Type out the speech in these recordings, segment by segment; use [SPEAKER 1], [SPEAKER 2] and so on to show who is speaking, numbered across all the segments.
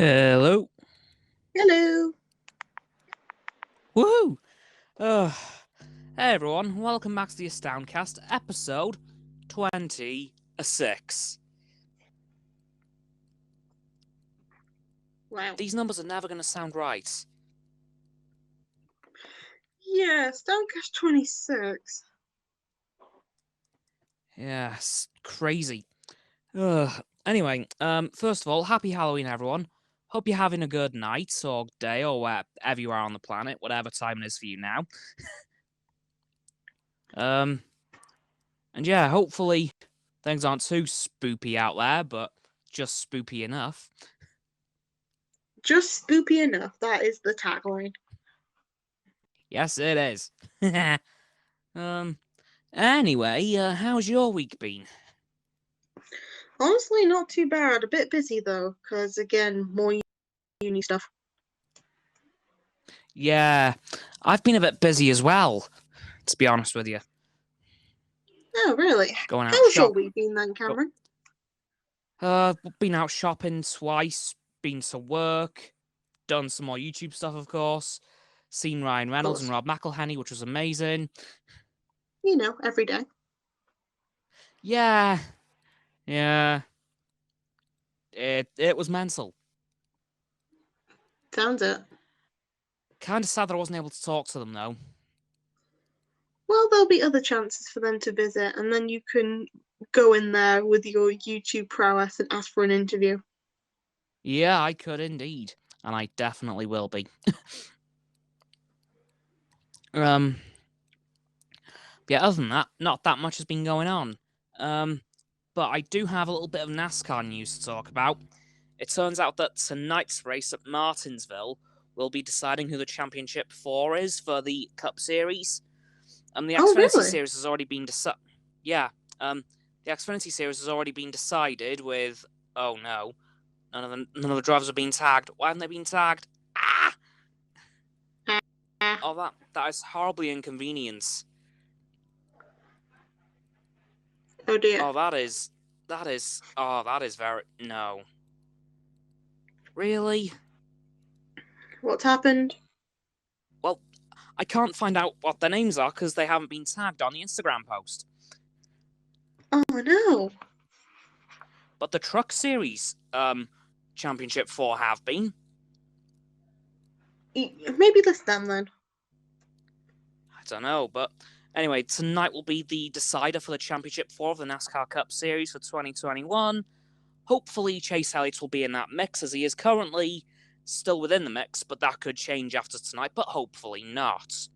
[SPEAKER 1] Hello.
[SPEAKER 2] Hello.
[SPEAKER 1] Woohoo! Hey everyone, welcome back to the AstoundCast, episode 26.
[SPEAKER 2] Wow.
[SPEAKER 1] These numbers are never going to sound right.
[SPEAKER 2] Yeah, AstoundCast 26.
[SPEAKER 1] Yes, crazy. Anyway, first of all, happy Halloween, everyone. Hope you're having a good night or day or wherever you are on the planet, whatever time it is for you now. And yeah, hopefully things aren't too spoopy out there, but just spoopy enough.
[SPEAKER 2] Just spoopy enough, that is the tagline.
[SPEAKER 1] Yes, it is. Anyway, how's your week been?
[SPEAKER 2] Honestly, not too bad. A bit busy though, because again, more uni stuff.
[SPEAKER 1] Yeah, I've been a bit busy as well, to be honest with you.
[SPEAKER 2] Oh, really?
[SPEAKER 1] Going out
[SPEAKER 2] How's your
[SPEAKER 1] shop.
[SPEAKER 2] week been then, Cameron?
[SPEAKER 1] Been out shopping twice, been to work, done some more YouTube stuff, of course. Seen Ryan
[SPEAKER 2] Of
[SPEAKER 1] Reynolds and
[SPEAKER 2] course.
[SPEAKER 1] Rob McElhenney, which was amazing.
[SPEAKER 2] You know, every day.
[SPEAKER 1] Yeah. It was mental.
[SPEAKER 2] Sounds it.
[SPEAKER 1] Kind of sad that I wasn't able to talk to them though.
[SPEAKER 2] Well, there'll be other chances for them to visit, and then you can go in there with your YouTube prowess and ask for an interview.
[SPEAKER 1] Yeah, I could indeed, and I definitely will be. Yeah, other than that, not that much has been going on. But I do have a little bit of NASCAR news to talk about. It turns out that tonight's race at Martinsville will be deciding who the Championship 4 is for the Cup Series. The
[SPEAKER 2] Oh,
[SPEAKER 1] Xfinity
[SPEAKER 2] really?
[SPEAKER 1] Series has already been decided. Yeah, the Xfinity Series has already been decided with... Oh no, none of the drivers are being tagged. Why haven't they been tagged? Ah! Oh, that is horribly inconvenience.
[SPEAKER 2] Oh dear.
[SPEAKER 1] Oh, that is very... No. Really?
[SPEAKER 2] What's happened?
[SPEAKER 1] Well, I can't find out what their names are because they haven't been tagged on the Instagram post.
[SPEAKER 2] Oh no.
[SPEAKER 1] But the Truck Series Championship 4 have been.
[SPEAKER 2] Maybe list them then.
[SPEAKER 1] I don't know, but anyway, tonight will be the decider for the Championship 4 of the NASCAR Cup Series for 2021. Hopefully, Chase Elliott will be in that mix, as he is currently still within the mix, but that could change after tonight, but hopefully not.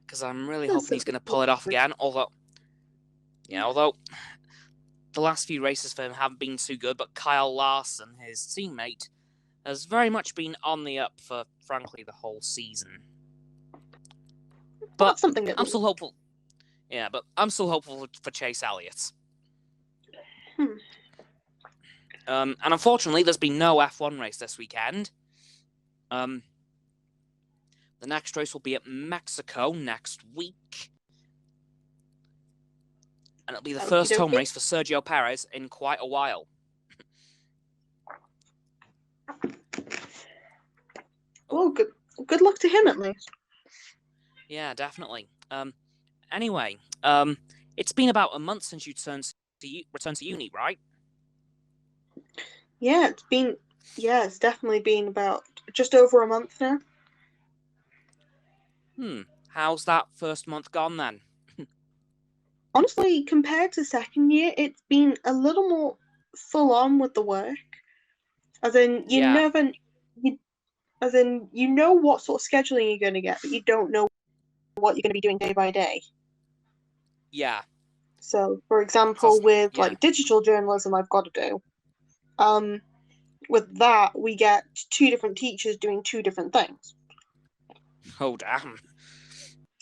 [SPEAKER 1] Because I'm really hoping he's going to pull it off again, although the last few races for him haven't been too good, but Kyle Larson, his teammate, has very much been on the up for, frankly, the whole season. But
[SPEAKER 2] something
[SPEAKER 1] I'm still hopeful. Yeah, but I'm still hopeful for Chase Elliott. And unfortunately, there's been no F1 race this weekend. The next race will be at Mexico next week. And it'll be the first home race for Sergio Perez in quite a while.
[SPEAKER 2] Well, good luck to him at least.
[SPEAKER 1] Yeah, definitely. Anyway, it's been about a month since you returned to uni, right?
[SPEAKER 2] Yeah, it's definitely been about just over a month now.
[SPEAKER 1] How's that first month gone then?
[SPEAKER 2] Honestly, compared to second year, it's been a little more full on with the work. As in, you know what sort of scheduling you're going to get, but you don't know what you're going to be doing day by day.
[SPEAKER 1] Yeah.
[SPEAKER 2] So, for example, with like digital journalism, I've got to do. With that, we get two different teachers doing two different things.
[SPEAKER 1] Oh, damn.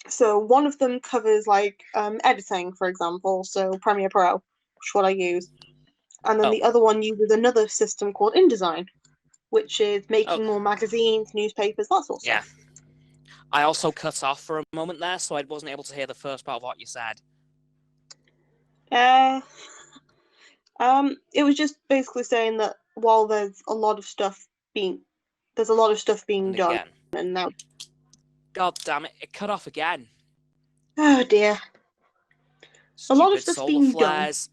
[SPEAKER 2] So one of them covers like editing, for example, so Premiere Pro, which is what I use. And then the other one uses another system called InDesign, which is making more magazines, newspapers, that sort of stuff.
[SPEAKER 1] I also cut off for a moment there, so I wasn't able to hear the first part of what you said.
[SPEAKER 2] It was just basically saying that while there's a lot of stuff being
[SPEAKER 1] And
[SPEAKER 2] done,
[SPEAKER 1] again.
[SPEAKER 2] and now,
[SPEAKER 1] God damn it, it cut off again.
[SPEAKER 2] oh dear, a lot of
[SPEAKER 1] Stupid
[SPEAKER 2] stuff's
[SPEAKER 1] solar
[SPEAKER 2] being done.
[SPEAKER 1] flares.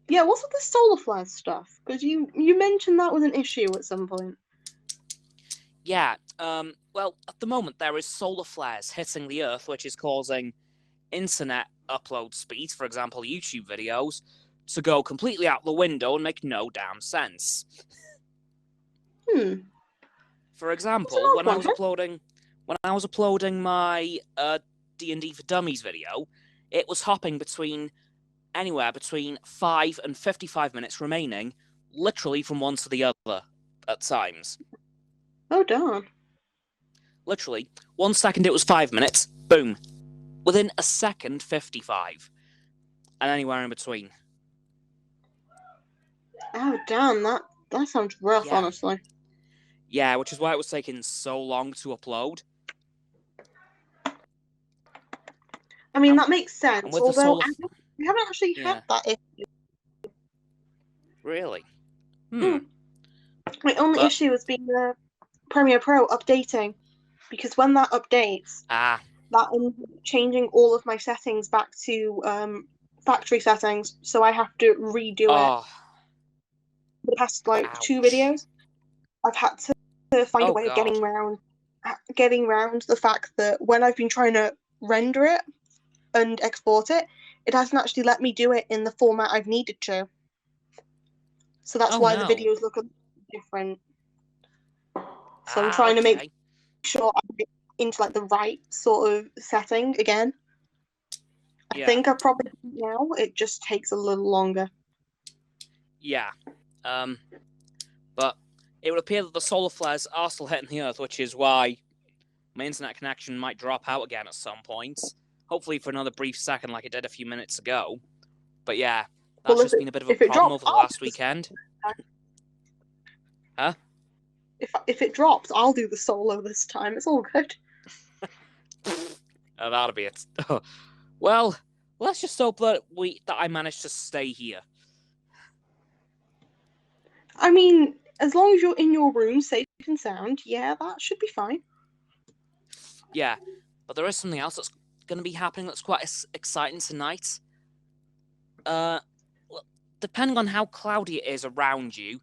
[SPEAKER 2] Yeah, what's with the solar flare stuff? Because you mentioned that was an issue at some point.
[SPEAKER 1] Yeah, well, at the moment there is solar flares hitting the Earth, which is causing internet upload speeds, for example, YouTube videos, to go completely out the window and make no damn sense. For example, when I was uploading my D&D for Dummies video, it was hopping anywhere between 5 and 55 minutes remaining, literally from one to the other at times.
[SPEAKER 2] Oh darn.
[SPEAKER 1] Literally, 1 second it was 5 minutes, boom. Within a second, 55. And anywhere in between.
[SPEAKER 2] Oh damn, that sounds rough,
[SPEAKER 1] Yeah.
[SPEAKER 2] honestly.
[SPEAKER 1] Yeah, which is why it was taking so long to upload.
[SPEAKER 2] I mean, that makes sense,
[SPEAKER 1] with
[SPEAKER 2] although we haven't actually had that issue.
[SPEAKER 1] Really?
[SPEAKER 2] My only issue has been the Premiere Pro updating, because when that updates, that ends up changing all of my settings back to factory settings, so I have to redo it. The past 2 videos, I've had to find a way of getting around the fact that when I've been trying to render it and export it, it hasn't actually let me do it in the format I've needed to. So that's why the videos look a bit different. So I'm trying to make sure I get into like the right sort of setting again. I think I probably do now. It just takes a little longer.
[SPEAKER 1] Yeah. But it would appear that the solar flares are still hitting the Earth, which is why my internet connection might drop out again at some point. Hopefully for another brief second like it did a few minutes ago. But yeah, that's just been a bit of a problem over the last weekend. Huh?
[SPEAKER 2] If it drops, I'll do the solo this time. It's all good.
[SPEAKER 1] That'll be it. Well, let's just hope that I managed to stay here.
[SPEAKER 2] I mean, as long as you're in your room, safe and sound, yeah, that should be fine.
[SPEAKER 1] Yeah, but there is something else that's going to be happening that's quite exciting tonight. Depending on how cloudy it is around you,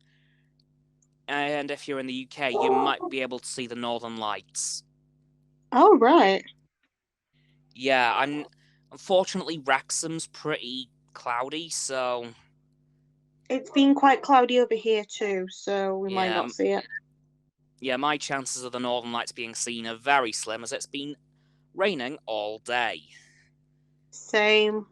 [SPEAKER 1] and if you're in the UK, you might be able to see the Northern Lights.
[SPEAKER 2] Oh, right.
[SPEAKER 1] Yeah, unfortunately, Wrexham's pretty cloudy, so...
[SPEAKER 2] It's been quite cloudy over here too, so we might not see it.
[SPEAKER 1] Yeah, my chances of the Northern Lights being seen are very slim, as it's been raining all day.
[SPEAKER 2] Same.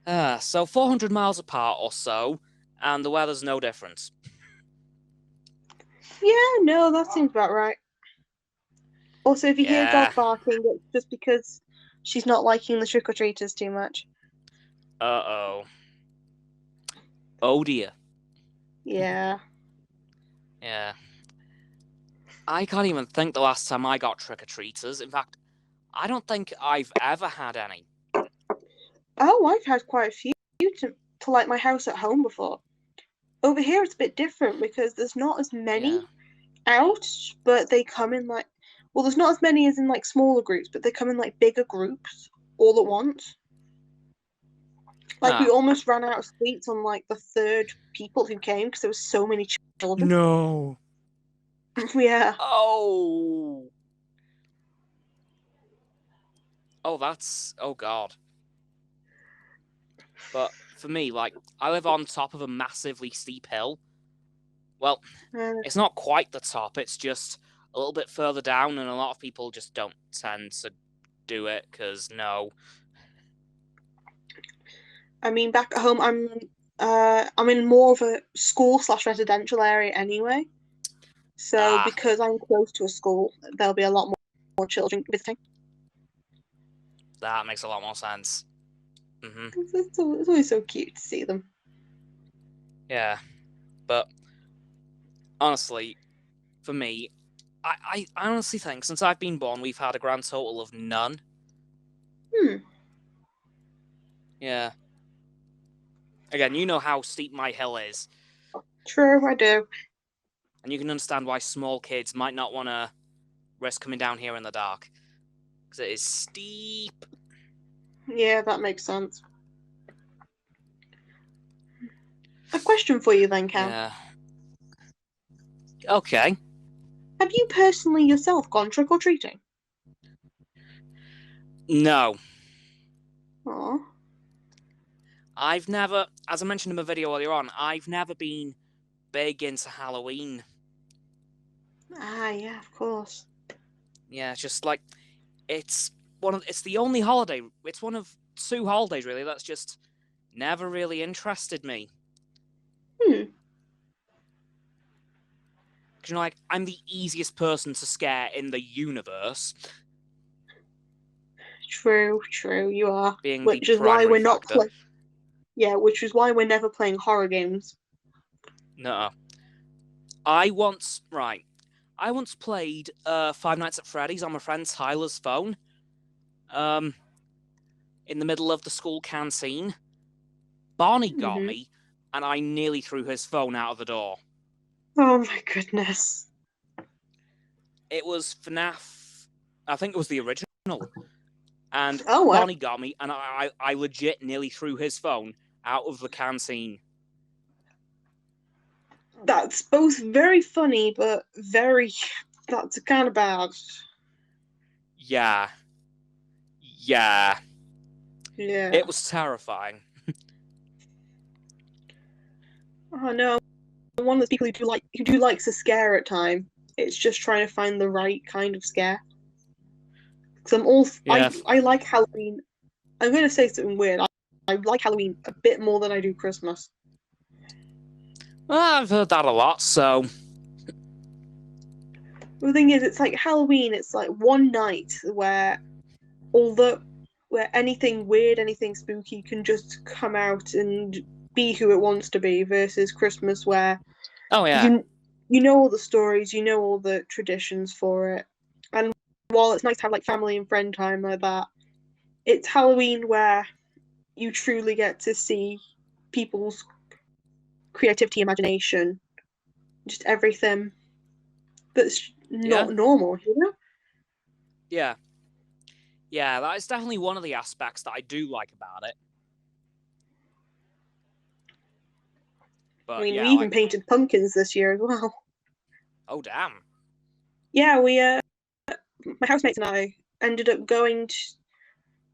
[SPEAKER 1] So 400 miles apart or so, and the weather's no different.
[SPEAKER 2] Yeah, no, that seems about right. Also, if you hear dog barking, it's just because she's not liking the trick-or-treaters too much.
[SPEAKER 1] Uh-oh. Oh, dear.
[SPEAKER 2] Yeah.
[SPEAKER 1] Yeah. I can't even think the last time I got trick-or-treaters. In fact, I don't think I've ever had any.
[SPEAKER 2] Oh, I've had quite a few to light my house at home before. Over here, it's a bit different because there's not as many out, but they come in like... Well, there's not as many as in like smaller groups, but they come in like bigger groups all at once. Like, we almost ran out of sweets on like the third people who came because there was so many children.
[SPEAKER 1] No.
[SPEAKER 2] Yeah.
[SPEAKER 1] Oh, that's... Oh, God. But for me, like, I live on top of a massively steep hill. Well, it's not quite the top, it's just a little bit further down, and a lot of people just don't tend to do it, because no.
[SPEAKER 2] I mean, back at home, I'm in more of a school/residential area anyway. So because I'm close to a school, there'll be a lot more children visiting.
[SPEAKER 1] That makes a lot more sense.
[SPEAKER 2] It's always so cute to see them.
[SPEAKER 1] Yeah, but honestly, for me, I honestly think since I've been born, we've had a grand total of none. Yeah. Again, you know how steep my hill is.
[SPEAKER 2] True, I do.
[SPEAKER 1] And you can understand why small kids might not want to risk coming down here in the dark. Because it is steep.
[SPEAKER 2] Yeah, that makes sense. A question for you then, Cam.
[SPEAKER 1] Yeah. Okay.
[SPEAKER 2] Have you personally yourself gone trick-or-treating?
[SPEAKER 1] No.
[SPEAKER 2] Aw.
[SPEAKER 1] I've never, as I mentioned in my video earlier on, I've never been big into Halloween.
[SPEAKER 2] Ah, yeah, of course.
[SPEAKER 1] Yeah, it's just like, it's the only holiday, it's one of 2 holidays really that's just never really interested me. Because, you know, like, I'm the easiest person to scare in the universe.
[SPEAKER 2] True, you are.
[SPEAKER 1] Being
[SPEAKER 2] Which
[SPEAKER 1] the
[SPEAKER 2] is why
[SPEAKER 1] primary
[SPEAKER 2] we're not
[SPEAKER 1] factor.
[SPEAKER 2] which is why we're never playing horror games.
[SPEAKER 1] No. I once played Five Nights at Freddy's on my friend Tyler's phone. In the middle of the school canteen. Barney got me, and I nearly threw his phone out of the door.
[SPEAKER 2] Oh my goodness.
[SPEAKER 1] It was FNAF, I think it was the original. And
[SPEAKER 2] Oh, wow.
[SPEAKER 1] Barney got me, and I legit nearly threw his phone out of the canteen.
[SPEAKER 2] That's both very funny, but that's kind of bad.
[SPEAKER 1] Yeah.
[SPEAKER 2] Yeah.
[SPEAKER 1] It was terrifying.
[SPEAKER 2] Oh no. I'm one of those people who do likes a scare at time. It's just trying to find the right kind of scare. Because I like Halloween. I'm gonna say something weird. I like Halloween a bit more than I do Christmas.
[SPEAKER 1] Well, I've heard that a lot, so...
[SPEAKER 2] The thing is, it's like Halloween, it's like one night where anything weird, anything spooky can just come out and be who it wants to be, versus Christmas where you know all the stories, you know all the traditions for it. And while it's nice to have like family and friend time like that, it's Halloween where you truly get to see people's creativity, imagination, just everything that's not normal, you know?
[SPEAKER 1] Yeah. Yeah, that is definitely one of the aspects that I do like about it. But,
[SPEAKER 2] I mean, we even painted pumpkins this year as well.
[SPEAKER 1] Oh, damn.
[SPEAKER 2] Yeah, my housemates and I ended up going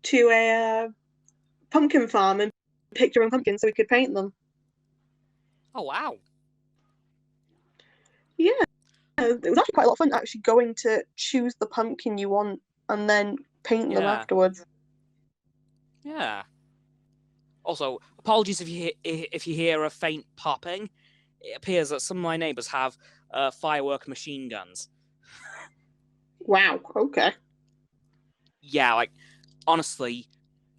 [SPEAKER 2] to a pumpkin farm and picked our own pumpkins so we could paint them.
[SPEAKER 1] Oh, wow.
[SPEAKER 2] Yeah, it was actually quite a lot of fun actually going to choose the pumpkin you want and then paint them afterwards.
[SPEAKER 1] Yeah. Also, apologies if you hear a faint popping. It appears that some of my neighbours have firework machine guns.
[SPEAKER 2] Wow, okay.
[SPEAKER 1] Yeah, like, honestly,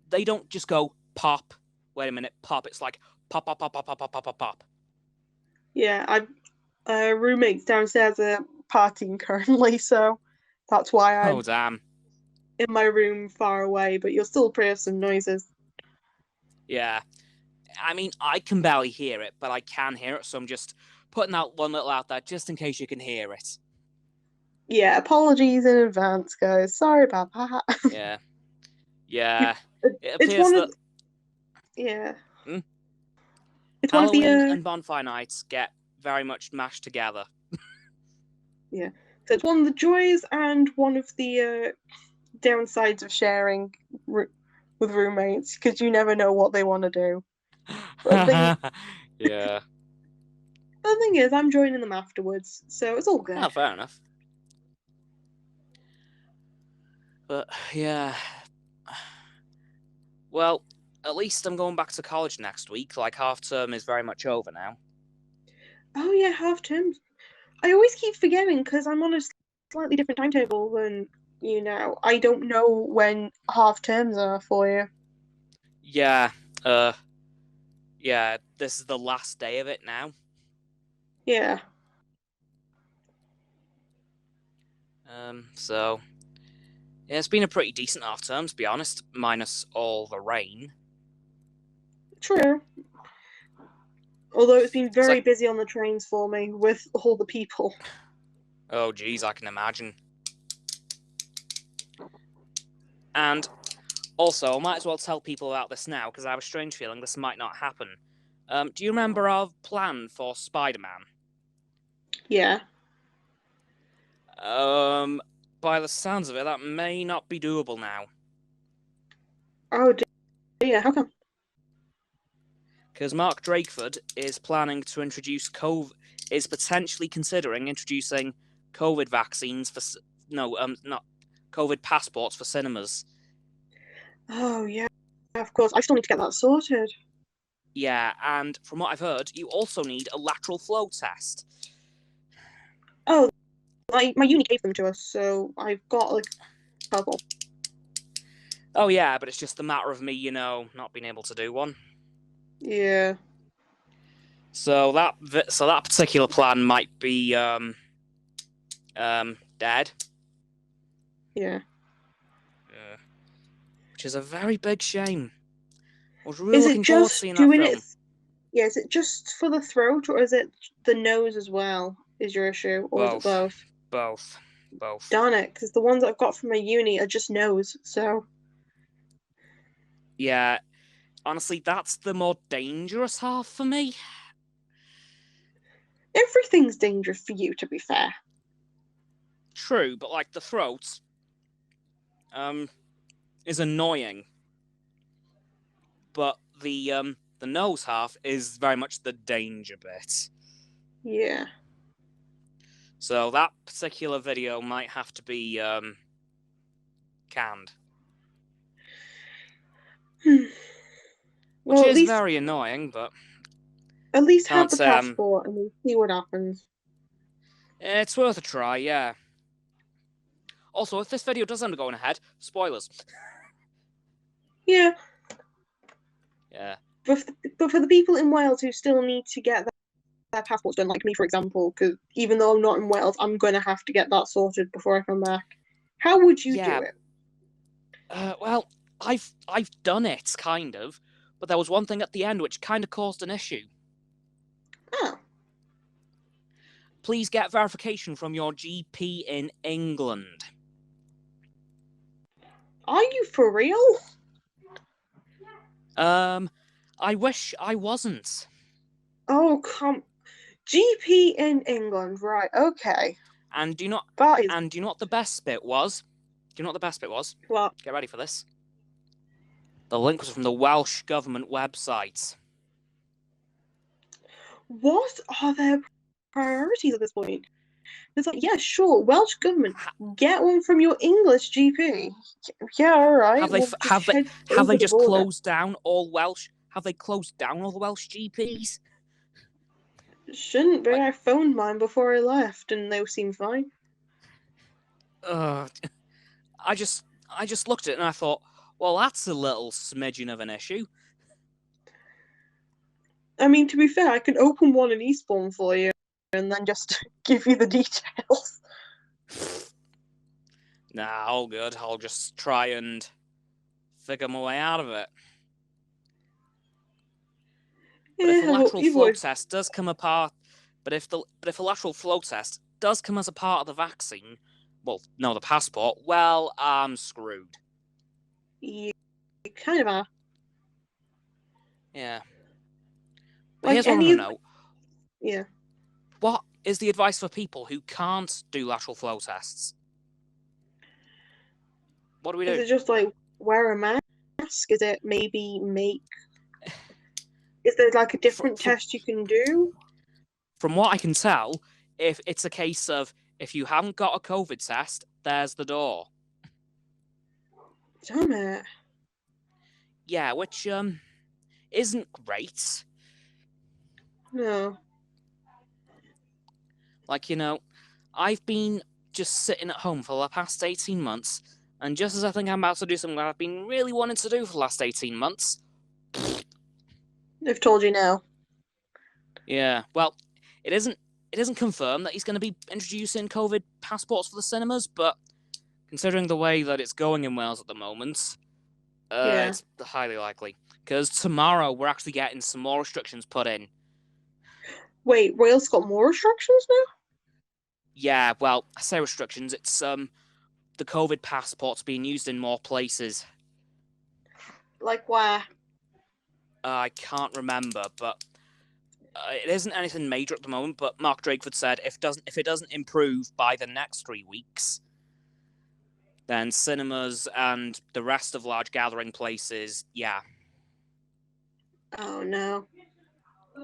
[SPEAKER 1] they don't just go pop. Wait a minute, pop. It's like pop, pop, pop, pop, pop, pop, pop, pop, pop.
[SPEAKER 2] Yeah, roommates downstairs are partying currently, so that's why I'm
[SPEAKER 1] damn.
[SPEAKER 2] in my room far away, but you'll still hear some noises.
[SPEAKER 1] Yeah. I mean, I can barely hear it, but I can hear it, so I'm just putting out one little out there just in case you can hear it.
[SPEAKER 2] Yeah, apologies in advance, guys. Sorry about that.
[SPEAKER 1] Yeah. Yeah.
[SPEAKER 2] It's one of yeah. It's
[SPEAKER 1] Halloween
[SPEAKER 2] one of the
[SPEAKER 1] and bonfire nights get very much mashed together.
[SPEAKER 2] Yeah. So it's one of the joys and one of the downsides of sharing with roommates, because you never know what they want to do.
[SPEAKER 1] Yeah.
[SPEAKER 2] The thing is, I'm joining them afterwards, so it's all good.
[SPEAKER 1] Oh, fair enough. But, yeah. Well, at least I'm going back to college next week. Like, half term is very much over now.
[SPEAKER 2] Oh, yeah, half term. I always keep forgetting because I'm on a slightly different timetable than you now. I don't know when half terms are for you.
[SPEAKER 1] Yeah. Yeah, this is the last day of it now.
[SPEAKER 2] Yeah.
[SPEAKER 1] So... Yeah, it's been a pretty decent half term, to be honest, minus all the rain.
[SPEAKER 2] True. Although it's been very
[SPEAKER 1] like,
[SPEAKER 2] busy on the trains for me with all the people.
[SPEAKER 1] oh, geez, I can imagine. And also, I might as well tell people about this now, because I have a strange feeling this might not happen. Do you remember our plan for Spider-Man?
[SPEAKER 2] Yeah.
[SPEAKER 1] By the sounds of it, that may not be doable now.
[SPEAKER 2] Oh dear, how come?
[SPEAKER 1] Because Mark Drakeford is planning to introduce is potentially considering introducing COVID vaccines for not COVID passports for cinemas.
[SPEAKER 2] Oh yeah, of course. I still need to get that sorted.
[SPEAKER 1] Yeah, and from what I've heard, you also need a lateral flow test.
[SPEAKER 2] Oh, my uni gave them to us, so I've got like a couple.
[SPEAKER 1] Oh yeah, but it's just a matter of me, not being able to do one.
[SPEAKER 2] Yeah.
[SPEAKER 1] So that particular plan might be dead.
[SPEAKER 2] Yeah.
[SPEAKER 1] Which is a very big shame. I was really
[SPEAKER 2] Is it
[SPEAKER 1] looking forward to
[SPEAKER 2] just
[SPEAKER 1] seeing that
[SPEAKER 2] doing
[SPEAKER 1] film.
[SPEAKER 2] it? Yeah, is it just for the throat, or is it the nose as well? Is your issue, or is it both?
[SPEAKER 1] Both.
[SPEAKER 2] Darn it, because the ones I've got from my uni are just nose. So
[SPEAKER 1] Yeah, honestly, that's the more dangerous half for me.
[SPEAKER 2] everything's dangerous for you, to be fair.
[SPEAKER 1] True, but like the throat, is annoying. But the nose half is very much the danger bit.
[SPEAKER 2] Yeah.
[SPEAKER 1] So that particular video might have to be canned. Which
[SPEAKER 2] Well,
[SPEAKER 1] is very annoying, but
[SPEAKER 2] at least have
[SPEAKER 1] can't
[SPEAKER 2] the
[SPEAKER 1] say
[SPEAKER 2] passport and we'll see what happens.
[SPEAKER 1] it's worth a try, yeah. Also, if this video does end up going ahead, spoilers.
[SPEAKER 2] Yeah.
[SPEAKER 1] Yeah.
[SPEAKER 2] But for the people in Wales who still need to get their passports done, like me, for example, because even though I'm not in Wales, I'm going to have to get that sorted before I come back. How would you do it?
[SPEAKER 1] Well, I've done it, kind of, but there was one thing at the end which kind of caused an issue.
[SPEAKER 2] Oh.
[SPEAKER 1] Please get verification from your GP in England.
[SPEAKER 2] Are you for real?
[SPEAKER 1] I wish I wasn't.
[SPEAKER 2] Oh, come. GP in England, right, okay.
[SPEAKER 1] And do you know what the best bit was? Do you know what the best bit was?
[SPEAKER 2] What?
[SPEAKER 1] Get ready for this. The link was from the Welsh government website.
[SPEAKER 2] What are their priorities at this point? It's like, yeah, sure, Welsh government, get one from your English GP. Yeah, all right.
[SPEAKER 1] Have they just closed down all Welsh? Have they closed down all the Welsh GPs?
[SPEAKER 2] Shouldn't be. I phoned mine before I left, and they seemed fine.
[SPEAKER 1] I just looked at it and I thought, well, that's a little smidgen of an issue.
[SPEAKER 2] I mean, to be fair, I can open one in Eastbourne for you, and then just give you the details.
[SPEAKER 1] Nah, all good. I'll just try and figure my way out of it. But if a lateral flow test does come apart, but if a lateral flow test does come as a part of the vaccine, well, no, the passport, well, I'm screwed.
[SPEAKER 2] You kind of are.
[SPEAKER 1] Yeah. But here's what I want to know.
[SPEAKER 2] Yeah.
[SPEAKER 1] What is the advice for people who can't do lateral flow tests? What do we do?
[SPEAKER 2] Is it just like wear a mask? Is it maybe make... Is there like a different test you can do?
[SPEAKER 1] From what I can tell, if it's a case of if you haven't got a COVID test, there's the door.
[SPEAKER 2] Damn it.
[SPEAKER 1] Yeah, which isn't great.
[SPEAKER 2] No.
[SPEAKER 1] Like, I've been just sitting at home for the past 18 months, and just as I think I'm about to do something I've been really wanting to do for the last 18 months...
[SPEAKER 2] They've told you now.
[SPEAKER 1] Yeah, well, it isn't confirmed that he's going to be introducing COVID passports for the cinemas, but considering the way that it's going in Wales at the moment, it's highly likely. Because tomorrow we're actually getting some more restrictions put in.
[SPEAKER 2] Wait, Wales got more restrictions now?
[SPEAKER 1] Yeah, well, I say restrictions. It's the COVID passport's being used in more places.
[SPEAKER 2] Like where?
[SPEAKER 1] I can't remember, but it isn't anything major at the moment. But Mark Drakeford said if it doesn't improve by the next 3 weeks, then cinemas and the rest of large gathering places, yeah.
[SPEAKER 2] Oh no.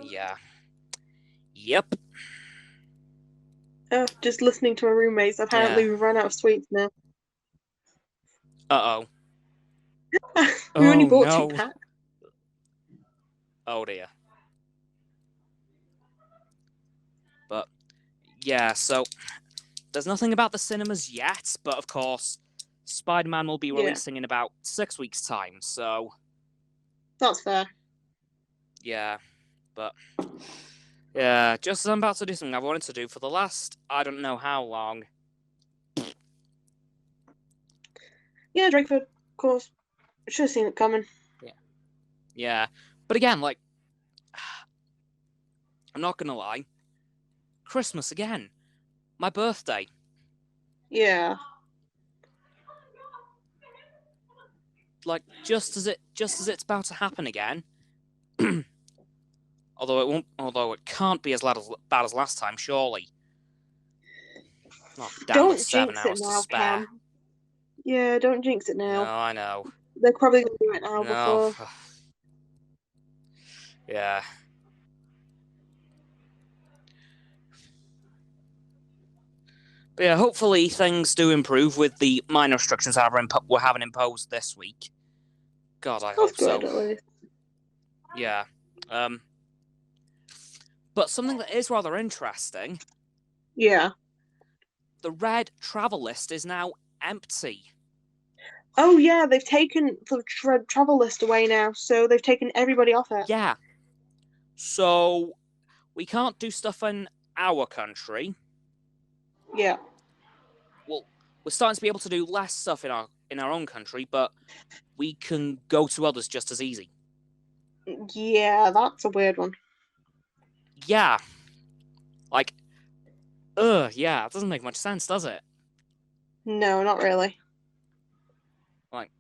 [SPEAKER 1] Yeah. Yep.
[SPEAKER 2] Oh, just listening to my roommates. Apparently, we've run out of sweets now.
[SPEAKER 1] Uh-oh.
[SPEAKER 2] We only
[SPEAKER 1] Oh,
[SPEAKER 2] bought 2
[SPEAKER 1] no.
[SPEAKER 2] packs.
[SPEAKER 1] Oh, dear. But, yeah, so there's nothing about the cinemas yet, but of course, Spider-Man will be releasing in about 6 weeks' time, so...
[SPEAKER 2] That's fair.
[SPEAKER 1] Yeah, but... Yeah, just as I'm about to do something I've wanted to do for the last, I don't know how long.
[SPEAKER 2] Yeah, Drakeford, of course. Should have seen it coming.
[SPEAKER 1] Yeah, but again, like... I'm not gonna lie. Christmas again. My birthday.
[SPEAKER 2] Yeah.
[SPEAKER 1] Like, just as it's about to happen again... Although it can't be as bad as last time, surely. Oh, damn,
[SPEAKER 2] Don't
[SPEAKER 1] with 7
[SPEAKER 2] jinx it
[SPEAKER 1] hours to
[SPEAKER 2] now,
[SPEAKER 1] spare.
[SPEAKER 2] Cam. Yeah, don't jinx it now.
[SPEAKER 1] No, I know.
[SPEAKER 2] They're probably going to do it now
[SPEAKER 1] No.
[SPEAKER 2] before.
[SPEAKER 1] Yeah. But yeah, hopefully things do improve with the minor restrictions we're having imposed this week. God, I hope so.
[SPEAKER 2] That's good, at least.
[SPEAKER 1] Yeah. But something that is rather interesting.
[SPEAKER 2] Yeah.
[SPEAKER 1] The red travel list is now empty.
[SPEAKER 2] Oh yeah, they've taken the travel list away now, so they've taken everybody off it.
[SPEAKER 1] Yeah. So we can't do stuff in our country.
[SPEAKER 2] Yeah.
[SPEAKER 1] Well, we're starting to be able to do less stuff in our own country, but we can go to others just as easy.
[SPEAKER 2] Yeah, that's a weird one.
[SPEAKER 1] Yeah. Like, yeah, it doesn't make much sense, does it?
[SPEAKER 2] No, not really.
[SPEAKER 1] Like,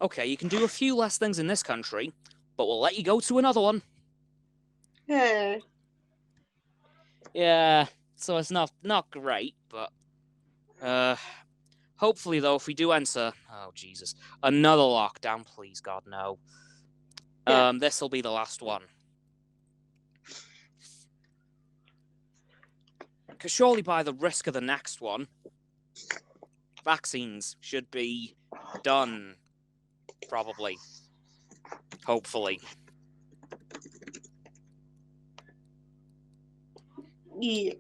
[SPEAKER 1] okay, you can do a few less things in this country, but we'll let you go to another one.
[SPEAKER 2] Yeah.
[SPEAKER 1] Yeah, so it's not great, but hopefully though, if we do enter, oh Jesus, another lockdown, please God no.
[SPEAKER 2] Yeah.
[SPEAKER 1] This will be the last one. Because surely by the risk of the next one, vaccines should be done. Probably. Hopefully.
[SPEAKER 2] Yeah.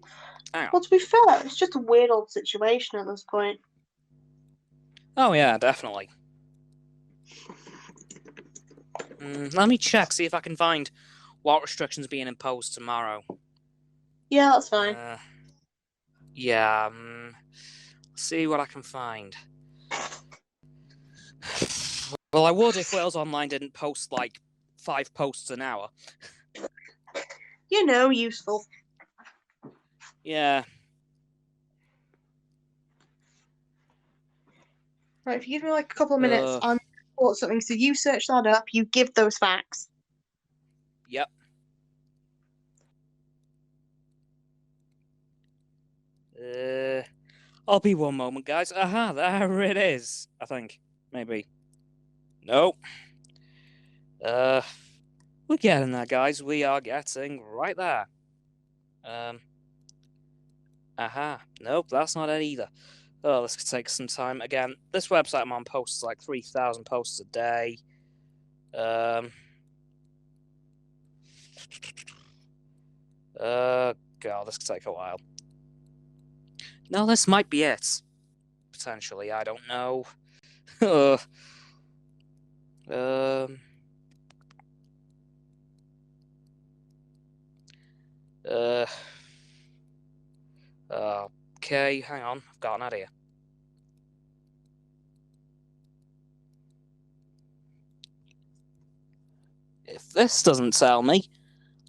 [SPEAKER 2] Well, to be fair, it's just a weird old situation at this point.
[SPEAKER 1] Oh yeah, definitely. Let me check, see if I can find what restrictions being imposed tomorrow.
[SPEAKER 2] Yeah, that's fine.
[SPEAKER 1] Yeah, see what I can find. Well, I would if Wales Online didn't post, like, 5 posts an hour.
[SPEAKER 2] You know, useful.
[SPEAKER 1] Yeah.
[SPEAKER 2] Right, if you give me like a couple of minutes, I'm going to report something. So you search that up, you give those facts.
[SPEAKER 1] Yep. I'll be one moment, guys. Aha, there it is. I think. Maybe. Nope. We're getting there, guys. We are getting right there. Aha. Nope, that's not it either. Oh, this could take some time. Again, this website I'm on posts like 3,000 posts a day. God, this could take a while. No, this might be it. Potentially, I don't know. Okay, hang on. I've got an idea. If this doesn't tell me,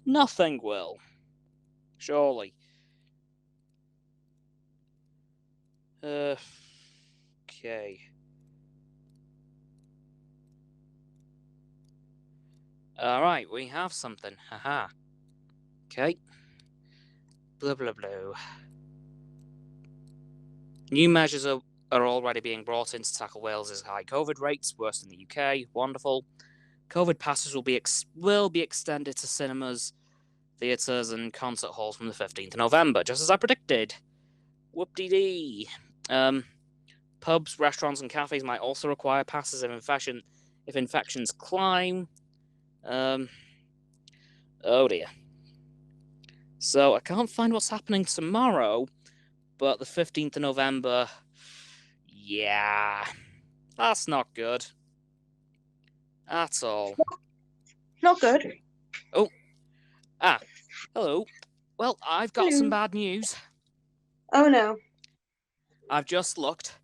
[SPEAKER 1] nothing will. Surely. Okay. Alright, we have something. Haha. Okay. Blah, blah, blah. New measures are already being brought in to tackle Wales's high COVID rates, worse than the UK. Wonderful. COVID passes will be extended to cinemas, theatres, and concert halls from the 15th of November, just as I predicted. Whoop-dee-dee. Pubs, restaurants, and cafes might also require passes if infections climb. Oh dear. So I can't find what's happening tomorrow, but the 15th of November, yeah, that's not good. At all.
[SPEAKER 2] Not good.
[SPEAKER 1] Oh. Hello. Well, I've got some bad news.
[SPEAKER 2] Oh no.
[SPEAKER 1] I've just looked.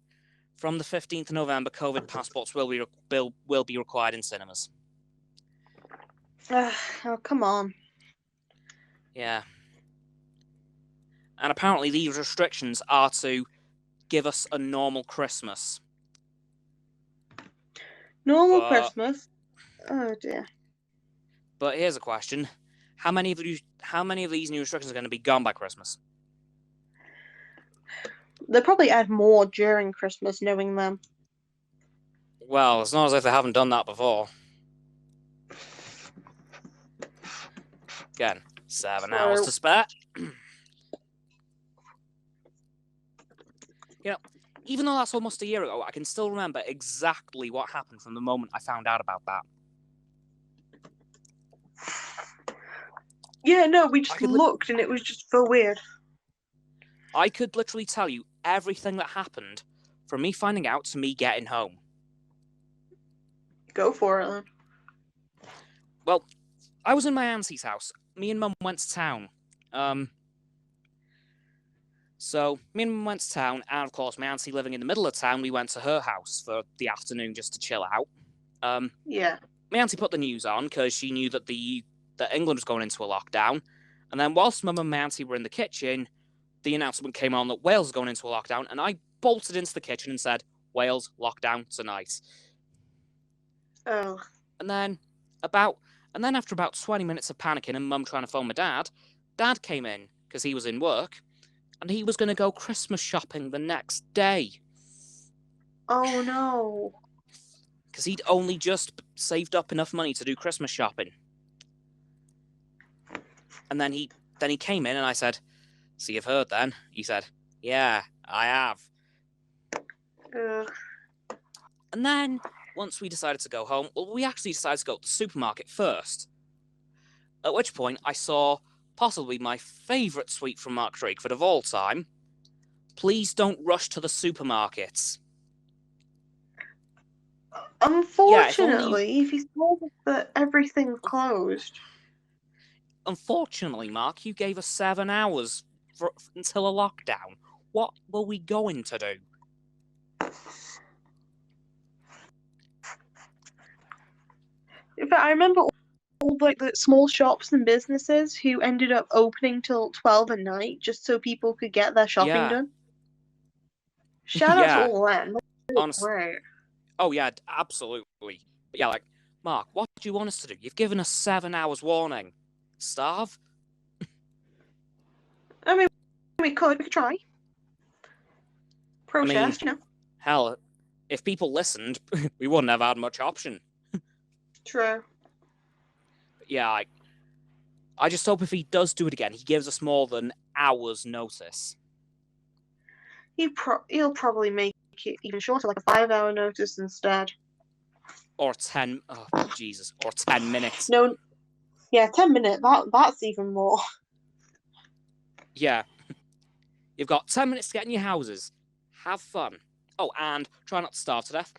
[SPEAKER 1] From the 15th of November, COVID passports will be required in cinemas.
[SPEAKER 2] Oh, come on.
[SPEAKER 1] Yeah. And apparently these restrictions are to give us a normal Christmas.
[SPEAKER 2] Normal Christmas? Oh dear.
[SPEAKER 1] But here's a question. How many of these new restrictions are going to be gone by Christmas?
[SPEAKER 2] They'll probably add more during Christmas, knowing them.
[SPEAKER 1] Well, it's not as if they haven't done that before. Again, 7 hours to spare. You know, even though that's almost a year ago, I can still remember exactly what happened from the moment I found out about that.
[SPEAKER 2] Yeah, no, we just looked and it was just so weird.
[SPEAKER 1] I could literally tell you everything that happened from me finding out to me getting home.
[SPEAKER 2] Go for it, then.
[SPEAKER 1] Well, I was in my auntie's house. Me and Mum went to town. So, me and Mum went to town, and of course, my auntie living in the middle of town, we went to her house for the afternoon just to chill out.
[SPEAKER 2] Yeah.
[SPEAKER 1] My auntie put the news on because she knew that that England was going into a lockdown. And then whilst Mum and my auntie were in the kitchen, the announcement came on that Wales was going into a lockdown, and I bolted into the kitchen and said, Wales, lockdown tonight.
[SPEAKER 2] Oh.
[SPEAKER 1] And then after about 20 minutes of panicking and Mum trying to phone my Dad came in because he was in work, and he was going to go Christmas shopping the next day.
[SPEAKER 2] Oh no.
[SPEAKER 1] Because he'd only just saved up enough money to do Christmas shopping. And then he came in and I said, so you've heard then? He said, yeah, I have. And then, once we decided to go home, we actually decided to go to the supermarket first. At which point, I saw possibly my favourite tweet from Mark Drakeford of all time. Please don't rush to the supermarkets.
[SPEAKER 2] Unfortunately, if he's told us that everything's closed.
[SPEAKER 1] Unfortunately, Mark, you gave us 7 hours until a lockdown. What were we going to do?
[SPEAKER 2] In fact, I remember all the small shops and businesses who ended up opening till 12 at night just so people could get their shopping done. Shout out to all them.
[SPEAKER 1] Honestly. Oh yeah, absolutely. But yeah, Mark, what do you want us to do? You've given us 7 hours warning. Starve?
[SPEAKER 2] I mean, we could try. Protest,
[SPEAKER 1] Hell, if people listened, we wouldn't have had much option.
[SPEAKER 2] True.
[SPEAKER 1] But yeah, I just hope if he does do it again, he gives us more than hours' notice.
[SPEAKER 2] He'll probably make it even shorter, like a 5-hour notice instead.
[SPEAKER 1] Or 10... Oh, Jesus. Or 10 minutes.
[SPEAKER 2] No. Yeah, 10 minutes. That's even more.
[SPEAKER 1] Yeah. You've got 10 minutes to get in your houses. Have fun. Oh, and try not to starve to death.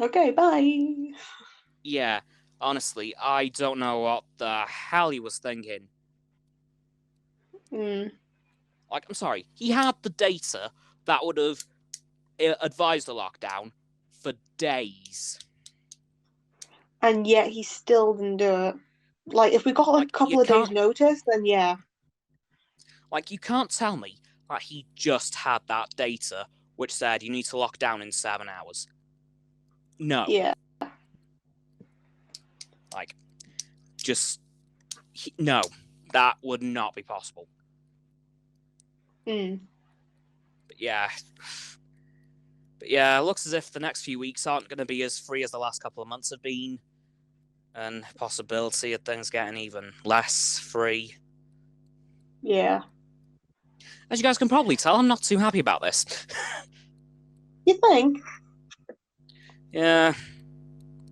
[SPEAKER 2] Okay, bye.
[SPEAKER 1] Yeah, honestly, I don't know what the hell he was thinking. I'm sorry. He had the data that would have advised the lockdown for days.
[SPEAKER 2] and yet he still didn't do it. Like, if we got like a couple of days' notice, then yeah.
[SPEAKER 1] Like, you can't tell me that he just had that data which said you need to lock down in 7 hours. No.
[SPEAKER 2] Yeah.
[SPEAKER 1] Like, no, that would not be possible.
[SPEAKER 2] Mm.
[SPEAKER 1] But yeah, it looks as if the next few weeks aren't going to be as free as the last couple of months have been, and possibility of things getting even less free.
[SPEAKER 2] Yeah.
[SPEAKER 1] As you guys can probably tell, I'm not too happy about this.
[SPEAKER 2] You think?
[SPEAKER 1] Yeah.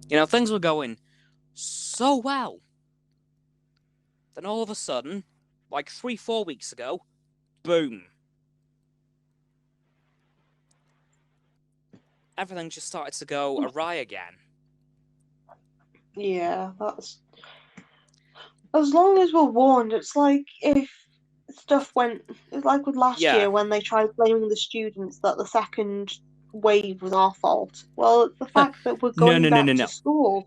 [SPEAKER 1] Things were going so well. Then all of a sudden, like 3-4 weeks ago, boom. Everything just started to go awry again.
[SPEAKER 2] Yeah, that's... As long as we're warned, it's like if stuff went... It's like with last year when they tried blaming the students that the second wave was our fault. Well, it's the fact that we're going back to school.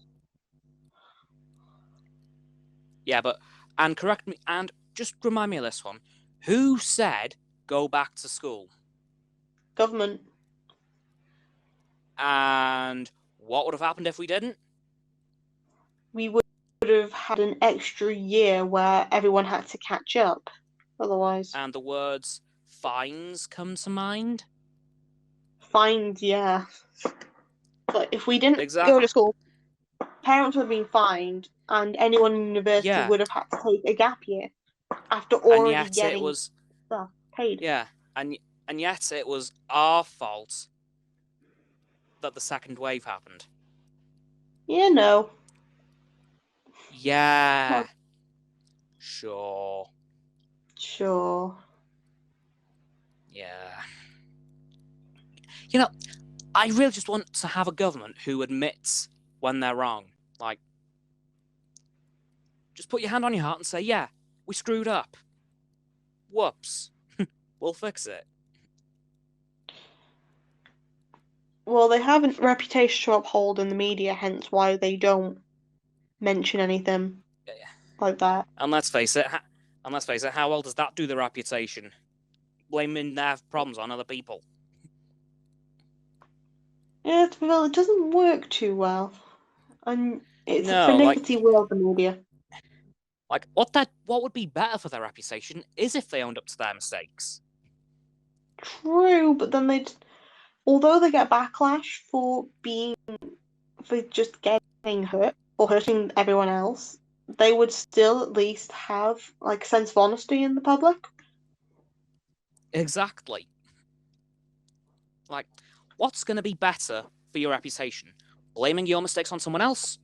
[SPEAKER 1] Yeah, and correct me, and just remind me of this one. Who said go back to school?
[SPEAKER 2] Government.
[SPEAKER 1] And what would have happened if we didn't?
[SPEAKER 2] We would have had an extra year where everyone had to catch up, otherwise.
[SPEAKER 1] And the words fines come to mind?
[SPEAKER 2] Fines, yeah. But if we didn't go to school, parents would have been fined, and anyone in university would have had to take a gap year after already getting stuff paid.
[SPEAKER 1] Yeah, and yet it was our fault that the second wave happened.
[SPEAKER 2] Yeah, no.
[SPEAKER 1] Yeah. Sure. Yeah. I really just want to have a government who admits when they're wrong. Like, just put your hand on your heart and say, yeah, we screwed up. Whoops. We'll fix it.
[SPEAKER 2] Well, they have a reputation to uphold in the media, hence why they don't mention anything like that.
[SPEAKER 1] And let's face it, how well does that do the reputation? Blaming their problems on other people.
[SPEAKER 2] Yeah, well, it doesn't work too well. And it's a finicky world, the media.
[SPEAKER 1] Like, what would be better for their reputation is if they owned up to their mistakes.
[SPEAKER 2] True, but then although they get backlash for just getting hurt or hurting everyone else, they would still at least have like a sense of honesty in the public.
[SPEAKER 1] Exactly. Like, what's going to be better for your reputation? Blaming your mistakes on someone else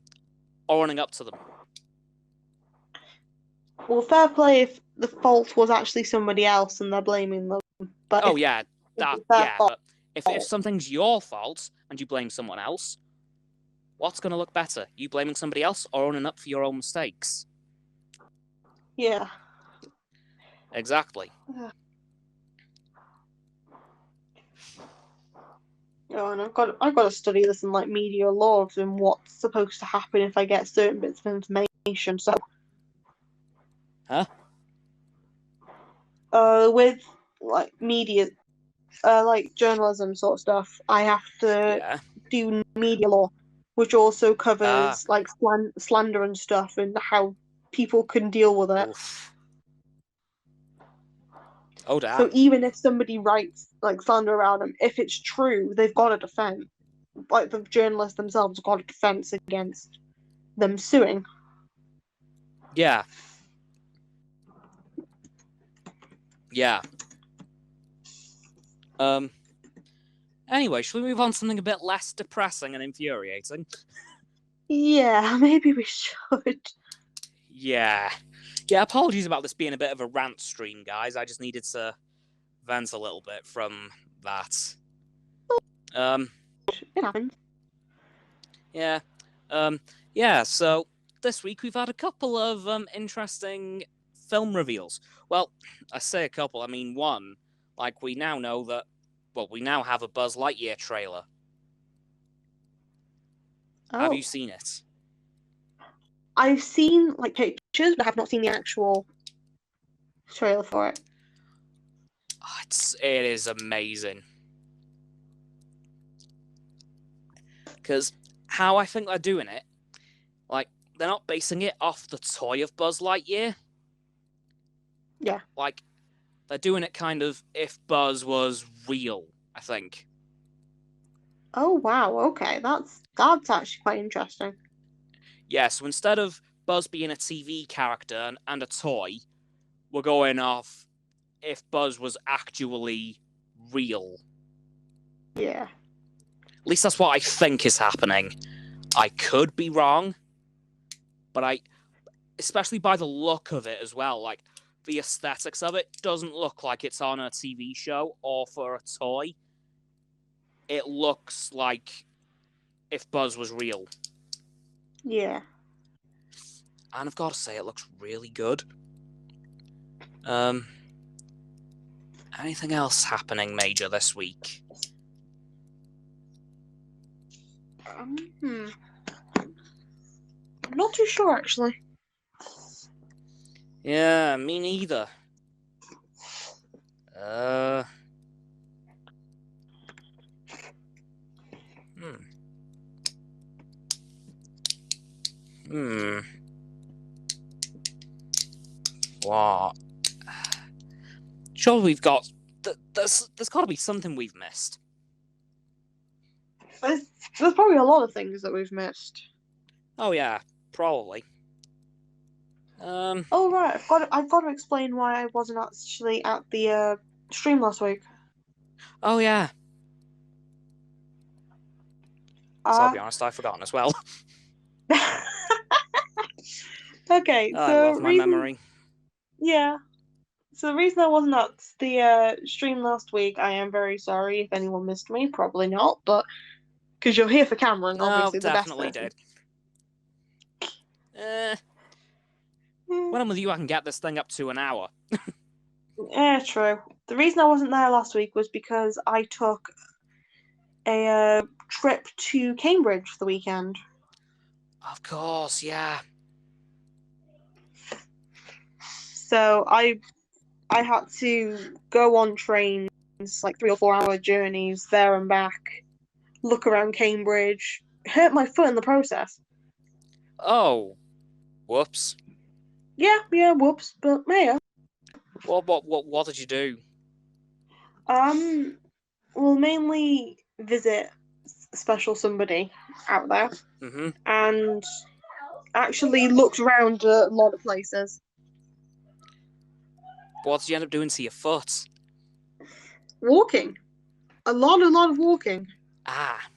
[SPEAKER 1] or owning up to them?
[SPEAKER 2] Well, fair play if the fault was actually somebody else and they're blaming them. But
[SPEAKER 1] but if something's your fault and you blame someone else, what's going to look better? You blaming somebody else or owning up for your own mistakes?
[SPEAKER 2] Yeah.
[SPEAKER 1] Exactly.
[SPEAKER 2] Oh, and I've got to study this in like media law and what's supposed to happen if I get certain bits of information. So.
[SPEAKER 1] Huh?
[SPEAKER 2] With like media, like journalism sort of stuff, I have to do media law, which also covers like slander and stuff and how people can deal with it.
[SPEAKER 1] Oof. Oh, damn.
[SPEAKER 2] So even if somebody writes like slander around them, if it's true, they've got a defense. Like the journalists themselves have got a defense against them suing.
[SPEAKER 1] Yeah. Yeah. Anyway, shall we move on to something a bit less depressing and infuriating?
[SPEAKER 2] Yeah, maybe we should.
[SPEAKER 1] Yeah. Yeah, apologies about this being a bit of a rant stream, guys. I just needed to vent a little bit from that.
[SPEAKER 2] It happens.
[SPEAKER 1] Yeah. Yeah, so this week we've had a couple of interesting film reveals. Well, I say a couple, I mean one. Like, we now know that, we now have a Buzz Lightyear trailer. Oh. Have you seen it?
[SPEAKER 2] I've seen like pictures, but I have not seen the actual trailer for it.
[SPEAKER 1] It is amazing. Because how I think they're doing it, like, they're not basing it off the toy of Buzz Lightyear.
[SPEAKER 2] Yeah.
[SPEAKER 1] Like, they're doing it kind of if Buzz was real, I think.
[SPEAKER 2] Oh wow, okay. That's actually quite interesting.
[SPEAKER 1] Yeah, so instead of Buzz being a TV character and a toy, we're going off if Buzz was actually real.
[SPEAKER 2] Yeah.
[SPEAKER 1] At least that's what I think is happening. I could be wrong, but especially by the look of it as well, like, the aesthetics of it doesn't look like it's on a TV show or for a toy. It looks like if Buzz was real.
[SPEAKER 2] Yeah.
[SPEAKER 1] And I've got to say, it looks really good. Anything else happening major this week?
[SPEAKER 2] I'm not too sure, actually.
[SPEAKER 1] Yeah, me neither. What? Sure, we've got... There's got to be something we've missed.
[SPEAKER 2] There's probably a lot of things that we've missed.
[SPEAKER 1] Oh yeah, probably.
[SPEAKER 2] Oh right, I've got to explain why I wasn't actually at the stream last week.
[SPEAKER 1] Oh yeah. So I'll be honest, I've forgotten as well.
[SPEAKER 2] Okay,
[SPEAKER 1] I love my memory.
[SPEAKER 2] Yeah. So the reason I wasn't at the stream last week, I am very sorry if anyone missed me. Probably not, but because you're here for Cameron,
[SPEAKER 1] No,
[SPEAKER 2] obviously
[SPEAKER 1] definitely
[SPEAKER 2] the best
[SPEAKER 1] did. When I'm with you, I can get this thing up to an hour.
[SPEAKER 2] Yeah, true. The reason I wasn't there last week was because I took a trip to Cambridge for the weekend.
[SPEAKER 1] Of course, yeah.
[SPEAKER 2] So I had to go on trains, like 3 or 4 hour journeys there and back, look around Cambridge, hurt my foot in the process.
[SPEAKER 1] Oh, whoops.
[SPEAKER 2] Yeah, whoops, but yeah.
[SPEAKER 1] What did you do?
[SPEAKER 2] We'll mainly visit a special somebody out there, and actually looked around a lot of places.
[SPEAKER 1] What did you end up doing to your foot?
[SPEAKER 2] Walking. A lot of walking.
[SPEAKER 1] Ah.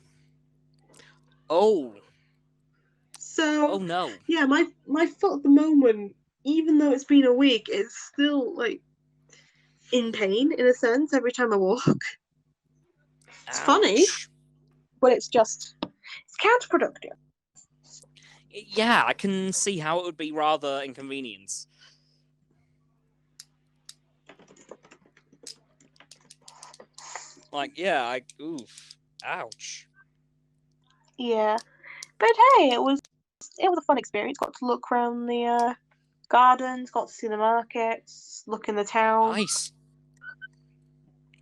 [SPEAKER 1] Oh.
[SPEAKER 2] So,
[SPEAKER 1] oh no.
[SPEAKER 2] Yeah, my foot at the moment, even though it's been a week, it's still like in pain in a sense every time I walk. It's funny, but it's counterproductive.
[SPEAKER 1] Yeah, I can see how it would be rather inconvenient. Like, yeah, oof. Ouch.
[SPEAKER 2] Yeah. But hey, it was a fun experience. Got to look around the gardens, got to see the markets, look in the town.
[SPEAKER 1] Nice.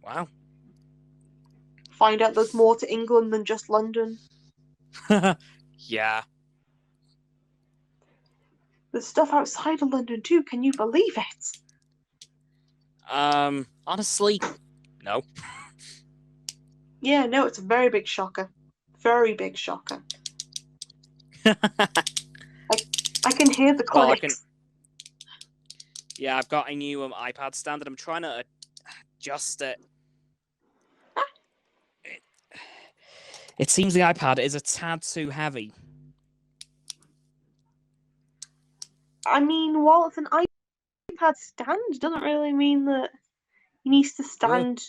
[SPEAKER 1] Wow.
[SPEAKER 2] Find out there's more to England than just London.
[SPEAKER 1] Yeah.
[SPEAKER 2] There's stuff outside of London too, can you believe it?
[SPEAKER 1] Honestly, no.
[SPEAKER 2] Yeah, no, it's a very big shocker. Very big shocker. I can hear the clicks.
[SPEAKER 1] Yeah, I've got a new iPad stand and I'm trying to adjust it. It seems the iPad is a tad too heavy.
[SPEAKER 2] I mean, while it's an iPad stand, doesn't really mean that he needs to stand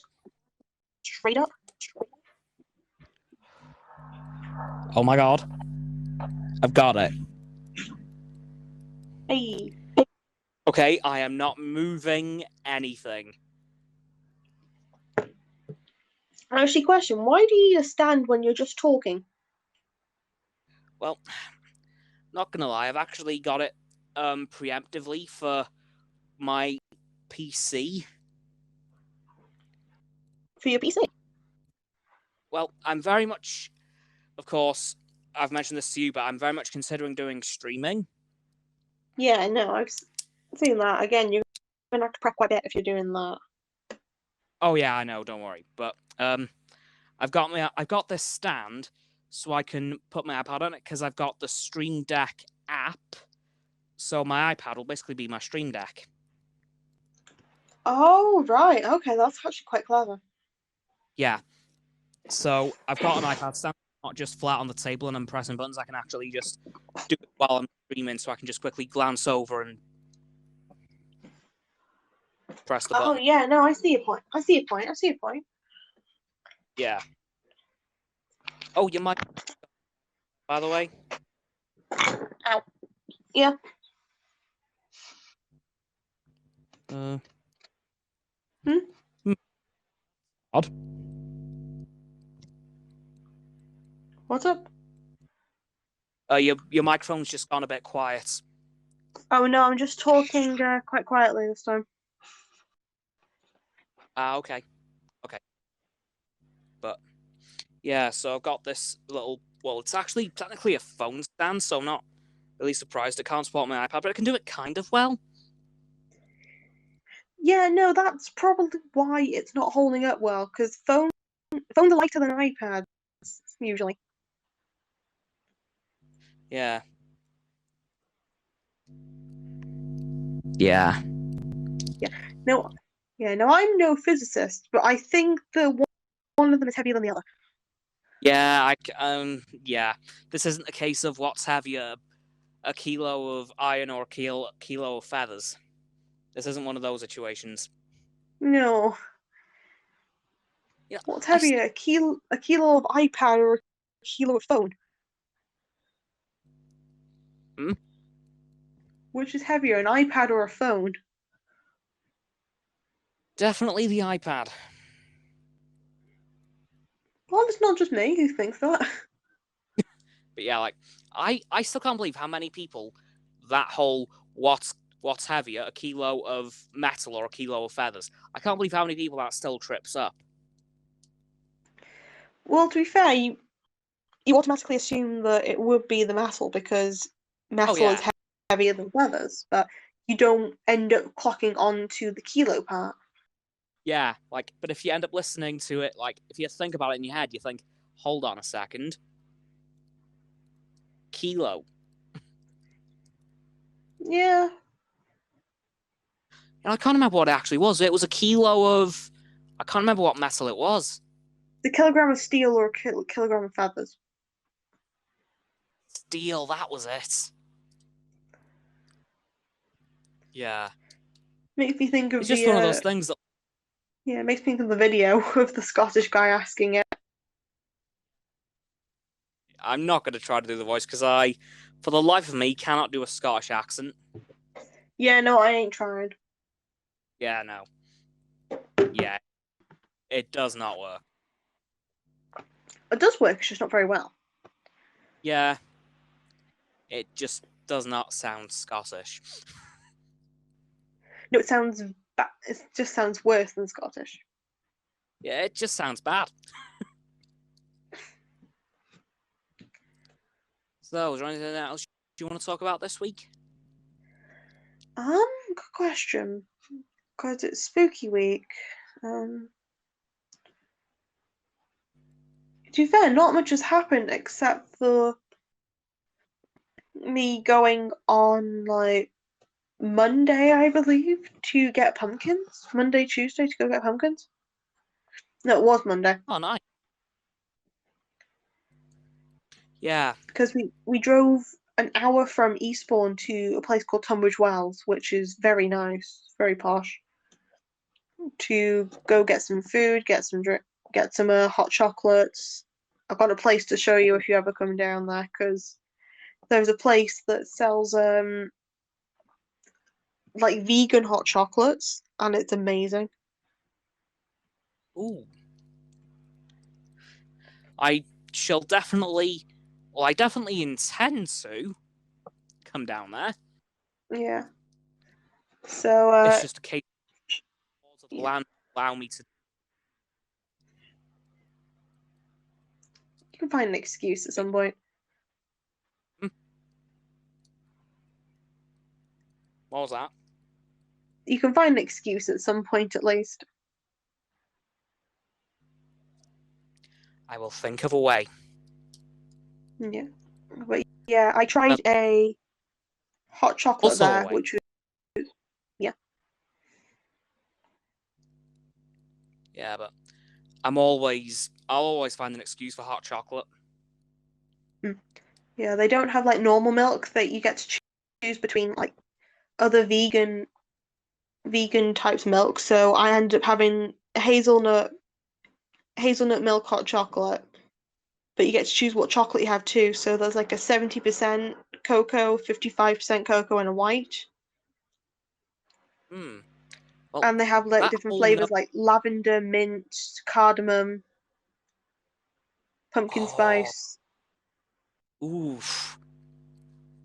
[SPEAKER 2] straight up.
[SPEAKER 1] Oh my god. I've got it.
[SPEAKER 2] Hey.
[SPEAKER 1] Okay, I am not moving anything.
[SPEAKER 2] Actually, question, why do you need a stand when you're just talking?
[SPEAKER 1] Well, not gonna lie, I've actually got it preemptively for my PC.
[SPEAKER 2] For your PC?
[SPEAKER 1] Well, I'm very much, of course, I've mentioned this to you, but I'm very much considering doing streaming.
[SPEAKER 2] Yeah, no, I've seen that. Again, you're gonna have to prep quite a bit if you're doing that.
[SPEAKER 1] Oh yeah, I know. Don't worry. But I've got this stand so I can put my iPad on it because I've got the Stream Deck app. So my iPad will basically be my Stream Deck.
[SPEAKER 2] Oh, right. Okay, that's actually quite clever.
[SPEAKER 1] Yeah. So I've got an iPad stand, not just flat on the table and I'm pressing buttons. I can actually just do it while I'm streaming, so I can just quickly glance over and press the
[SPEAKER 2] Oh,
[SPEAKER 1] button.
[SPEAKER 2] yeah, no, I see your point. I see your point. I see your point.
[SPEAKER 1] Yeah. Oh, you might. By the way.
[SPEAKER 2] Ow. Yeah.
[SPEAKER 1] Hmm.
[SPEAKER 2] Odd. What's up?
[SPEAKER 1] Your microphone's just gone a bit quiet.
[SPEAKER 2] Oh no, I'm just talking quite quietly this time.
[SPEAKER 1] Okay. But yeah, so I've got this little. Well, it's actually technically a phone stand, so I'm not really surprised it can't support my iPad, but it can do it kind of well.
[SPEAKER 2] Yeah, no, that's probably why it's not holding up well, because phones are lighter than iPads usually.
[SPEAKER 1] Yeah. Yeah.
[SPEAKER 2] No, I'm no physicist, but I think that one of them is heavier than the other.
[SPEAKER 1] Yeah, yeah. This isn't a case of what's heavier, a kilo of iron or a kilo of feathers. This isn't one of those situations.
[SPEAKER 2] No.
[SPEAKER 1] Yeah,
[SPEAKER 2] What's heavier, a kilo of iPad or a kilo of phone?
[SPEAKER 1] Hmm?
[SPEAKER 2] Which is heavier, an iPad or a phone?
[SPEAKER 1] Definitely the iPad.
[SPEAKER 2] Well, it's not just me who thinks that.
[SPEAKER 1] But yeah, like I still can't believe how many people that whole what's heavier, a kilo of metal or a kilo of feathers. I can't believe how many people that still trips up.
[SPEAKER 2] Well, to be fair, you automatically assume that it would be the metal because
[SPEAKER 1] Oh
[SPEAKER 2] metal is
[SPEAKER 1] yeah.
[SPEAKER 2] heavier than feathers, but you don't end up clocking on to the kilo part.
[SPEAKER 1] Yeah, like, but if you end up listening to it, like, if you think about it in your head, you think, hold on a second. Kilo.
[SPEAKER 2] Yeah.
[SPEAKER 1] And I can't remember what it actually was. It was a kilo of. I can't remember what metal it was.
[SPEAKER 2] The kilogram of steel or a kilogram of feathers.
[SPEAKER 1] Steel, that was it. Yeah.
[SPEAKER 2] Makes me think of
[SPEAKER 1] It's just one of those things that.
[SPEAKER 2] yeah, it makes me think of the video of the Scottish guy asking it.
[SPEAKER 1] I'm not going to try to do the voice because I, for the life of me, cannot do a Scottish accent.
[SPEAKER 2] Yeah, no, I ain't tried.
[SPEAKER 1] Yeah, no. Yeah. It does not work.
[SPEAKER 2] It does work, it's just not very well.
[SPEAKER 1] Yeah. It just does not sound Scottish.
[SPEAKER 2] No, it just sounds worse than Scottish.
[SPEAKER 1] Yeah, it just sounds bad. So, is there anything else you want to talk about this week?
[SPEAKER 2] Good question. Because it's spooky week. To be fair, not much has happened except for me going on like Monday, I believe, to get pumpkins. Monday, Tuesday to go get pumpkins. No, it was Monday.
[SPEAKER 1] Oh, nice. Yeah.
[SPEAKER 2] Because we drove an hour from Eastbourne to a place called Tunbridge Wells, which is very nice, very posh, to go get some food, get some hot chocolates. I've got a place to show you if you ever come down there, because there's a place that sells like vegan hot chocolates, and it's amazing.
[SPEAKER 1] Ooh. I shall definitely. Well, I definitely intend to. come down there.
[SPEAKER 2] Yeah. So,
[SPEAKER 1] It's just a case of the
[SPEAKER 2] yeah.
[SPEAKER 1] land allow me to.
[SPEAKER 2] You can find an excuse at some point.
[SPEAKER 1] What was that?
[SPEAKER 2] You can find an excuse at some point, at least.
[SPEAKER 1] I will think of a way.
[SPEAKER 2] Yeah. But yeah, I tried a hot chocolate
[SPEAKER 1] Also
[SPEAKER 2] there,
[SPEAKER 1] a way.
[SPEAKER 2] which was, yeah.
[SPEAKER 1] Yeah, but I'll always find an excuse for hot chocolate.
[SPEAKER 2] Yeah, they don't have like normal milk that you get to choose between like other vegan types of milk. So I ended up having hazelnut milk hot chocolate. But you get to choose what chocolate you have too. So there's like a 70% cocoa, 55% cocoa, and a white.
[SPEAKER 1] Well,
[SPEAKER 2] And they have like different flavors like lavender, mint, cardamom, pumpkin spice.
[SPEAKER 1] Oof.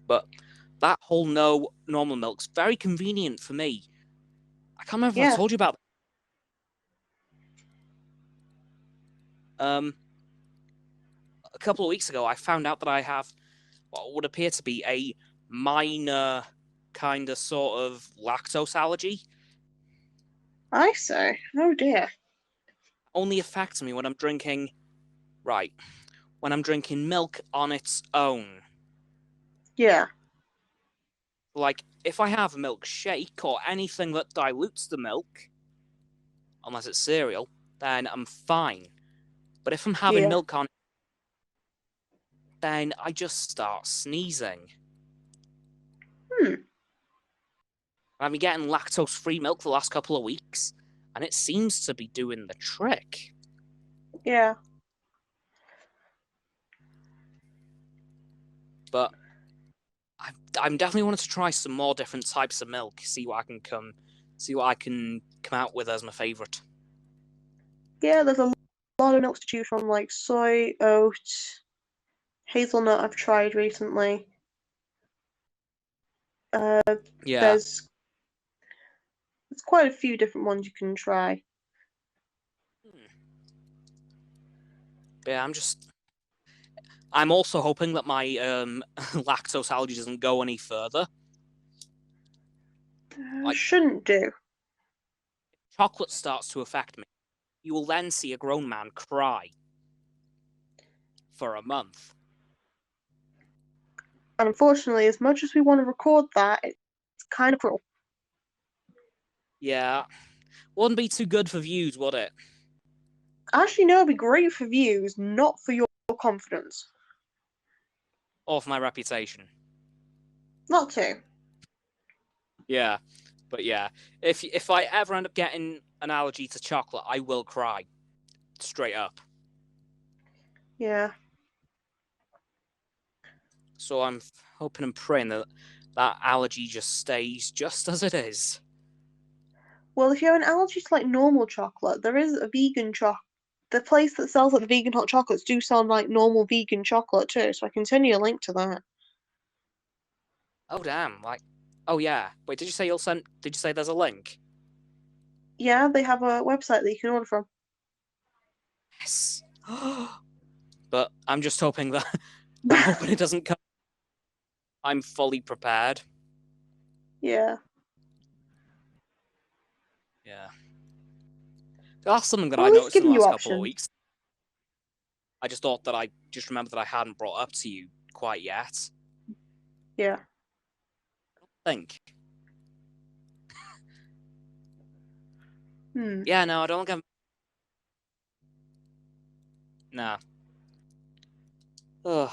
[SPEAKER 1] But that whole normal milk's very convenient for me. I can't remember if I told you about a couple of weeks ago I found out that I have what would appear to be a minor kind of sort of lactose allergy.
[SPEAKER 2] I say, oh dear.
[SPEAKER 1] Only affects me when I'm drinking milk on its own.
[SPEAKER 2] Yeah.
[SPEAKER 1] Like, if I have a milkshake or anything that dilutes the milk, unless it's cereal, then I'm fine. But if I'm having milk on, then I just start sneezing. I've been getting lactose-free milk the last couple of weeks, and it seems to be doing the trick.
[SPEAKER 2] Yeah.
[SPEAKER 1] But I'm definitely wanting to try some more different types of milk, see what I can come out with as my favourite.
[SPEAKER 2] Yeah, there's a lot of milks to choose from, like soy, oat, hazelnut I've tried recently. There's quite a few different ones you can try.
[SPEAKER 1] Yeah, I'm also hoping that my lactose allergy doesn't go any further.
[SPEAKER 2] Shouldn't do.
[SPEAKER 1] If chocolate starts to affect me, you will then see a grown man cry for a month.
[SPEAKER 2] And unfortunately, as much as we want to record that, it's kind of cruel.
[SPEAKER 1] Yeah. Wouldn't be too good for views, would it?
[SPEAKER 2] Actually, no, it'd be great for views, not for your confidence.
[SPEAKER 1] Or for my reputation.
[SPEAKER 2] Not to.
[SPEAKER 1] Yeah. But yeah, if I ever end up getting an allergy to chocolate, I will cry. Straight up.
[SPEAKER 2] Yeah.
[SPEAKER 1] So I'm hoping and praying that allergy just stays just as it is.
[SPEAKER 2] Well, if you have an allergy to like normal chocolate, there is a vegan chocolate. The place that sells like the vegan hot chocolates do sell like normal vegan chocolate too, so I can send you a link to that.
[SPEAKER 1] Oh damn! Oh yeah. Wait, did you say Did you say there's a link?
[SPEAKER 2] Yeah, they have a website that you can order from.
[SPEAKER 1] Yes. But I'm just hoping that I'm hoping it doesn't come. I'm fully prepared.
[SPEAKER 2] Yeah.
[SPEAKER 1] Yeah. That's something that
[SPEAKER 2] Well,
[SPEAKER 1] I
[SPEAKER 2] at least
[SPEAKER 1] noticed in
[SPEAKER 2] giving
[SPEAKER 1] the
[SPEAKER 2] you
[SPEAKER 1] last couple of
[SPEAKER 2] options.
[SPEAKER 1] weeks. I just thought that I just remembered that I hadn't brought up to you quite yet.
[SPEAKER 2] Yeah.
[SPEAKER 1] I think. Yeah, no, I don't think I'm. Nah. Ugh.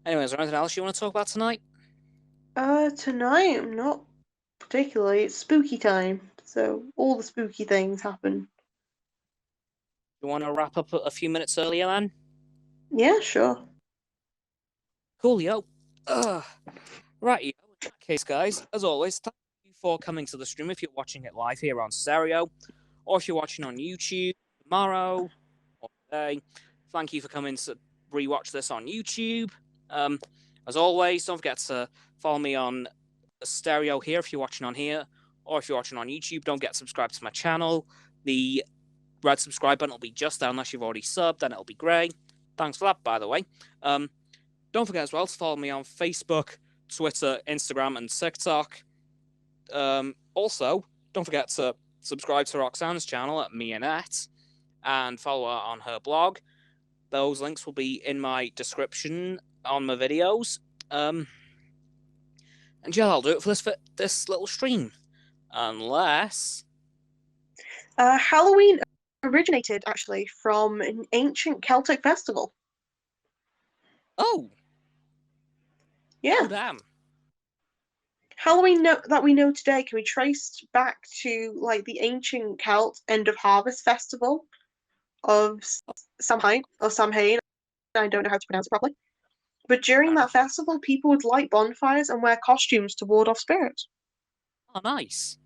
[SPEAKER 1] Anyways, is there anything else you want to talk about tonight?
[SPEAKER 2] Tonight, not particularly. It's spooky time, so all the spooky things happen.
[SPEAKER 1] You want to wrap up a few minutes earlier, then?
[SPEAKER 2] Yeah, sure.
[SPEAKER 1] Coolio. Right, in that case, guys, as always, thank you for coming to the stream if you're watching it live here on stereo, or if you're watching on YouTube tomorrow or today. Thank you for coming to rewatch this on YouTube. As always, don't forget to follow me on stereo here if you're watching on here, or if you're watching on YouTube, don't forget to subscribe to my channel. The red subscribe button will be just there unless you've already subbed, then it'll be grey. Thanks for that, by the way. Don't forget as well to follow me on Facebook, Twitter, Instagram, and TikTok. Also, don't forget to subscribe to Roxanne's channel at Mianette and follow her on her blog. Those links will be in my description on my videos. And yeah, I'll do it for this little stream. Unless...
[SPEAKER 2] Halloween originated, actually, from an ancient Celtic festival.
[SPEAKER 1] Oh!
[SPEAKER 2] Yeah.
[SPEAKER 1] Oh, damn.
[SPEAKER 2] Halloween that we know today can be traced back to like the ancient Celt end of harvest festival of Samhain or Samhain. I don't know how to pronounce it properly. But during that festival, people would light bonfires and wear costumes to ward off spirits.
[SPEAKER 1] Oh, nice.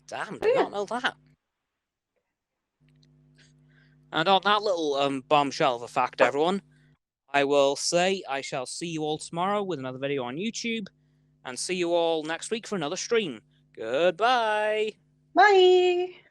[SPEAKER 1] Damn, did not know that. And on that little bombshell of a fact, everyone, I will say I shall see you all tomorrow with another video on YouTube, and see you all next week for another stream. Goodbye!
[SPEAKER 2] Bye!